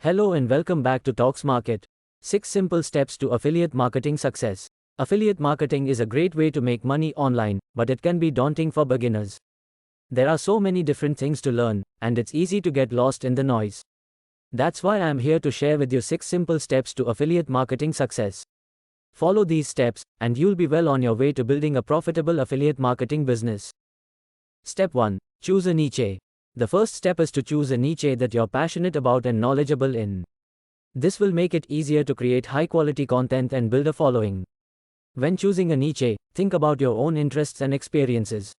Hello and welcome back to Talks Market. 6 simple steps to affiliate marketing success. Affiliate marketing is a great way to make money online, but it can be daunting for beginners. There are so many different things to learn, and it's easy to get lost in the noise. That's why I am here to share with you 6 simple steps to affiliate marketing success. Follow these steps, and you'll be well on your way to building a profitable affiliate marketing business. Step 1. Choose a niche. The first step is to choose a niche that you're passionate about and knowledgeable in. This will make it easier to create high-quality content and build a following. When choosing a niche, think about your own interests and experiences.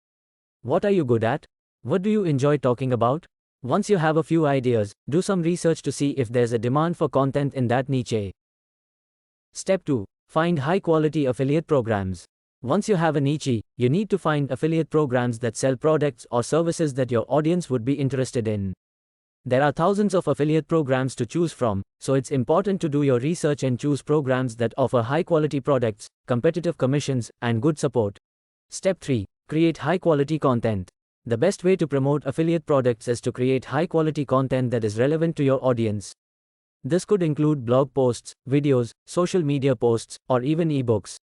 What are you good at? What do you enjoy talking about? Once you have a few ideas, do some research to see if there's a demand for content in that niche. Step 2. Find high-quality affiliate programs. Once you have a niche, you need to find affiliate programs that sell products or services that your audience would be interested in. There are thousands of affiliate programs to choose from, so it's important to do your research and choose programs that offer high-quality products, competitive commissions, and good support. Step 3. Create high-quality content. The best way to promote affiliate products is to create high-quality content that is relevant to your audience. This could include blog posts, videos, social media posts, or even ebooks.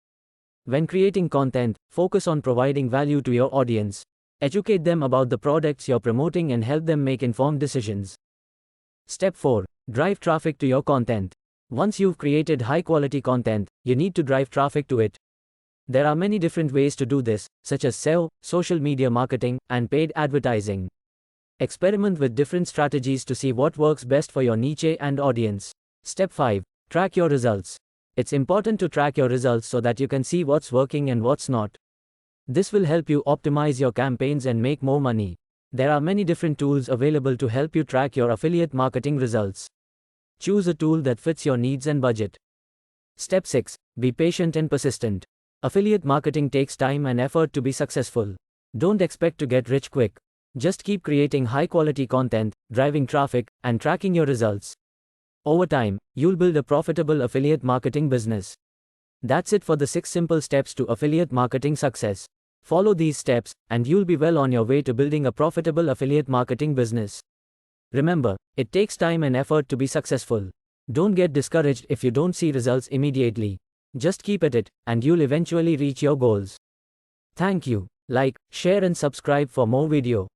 When creating content, focus on providing value to your audience. Educate them about the products you're promoting and help them make informed decisions. Step 4. Drive traffic to your content. Once you've created high-quality content, you need to drive traffic to it. There are many different ways to do this, such as SEO, social media marketing, and paid advertising. Experiment with different strategies to see what works best for your niche and audience. Step 5. Track your results. It's important to track your results so that you can see what's working and what's not. This will help you optimize your campaigns and make more money. There are many different tools available to help you track your affiliate marketing results. Choose a tool that fits your needs and budget. Step 6. Be patient and persistent. Affiliate marketing takes time and effort to be successful. Don't expect to get rich quick. Just keep creating high-quality content, driving traffic, and tracking your results. Over time, you'll build a profitable affiliate marketing business. That's it for the 6 simple steps to affiliate marketing success. Follow these steps, and you'll be well on your way to building a profitable affiliate marketing business. Remember, it takes time and effort to be successful. Don't get discouraged if you don't see results immediately. Just keep at it, and you'll eventually reach your goals. Thank you. Like, share and subscribe for more video.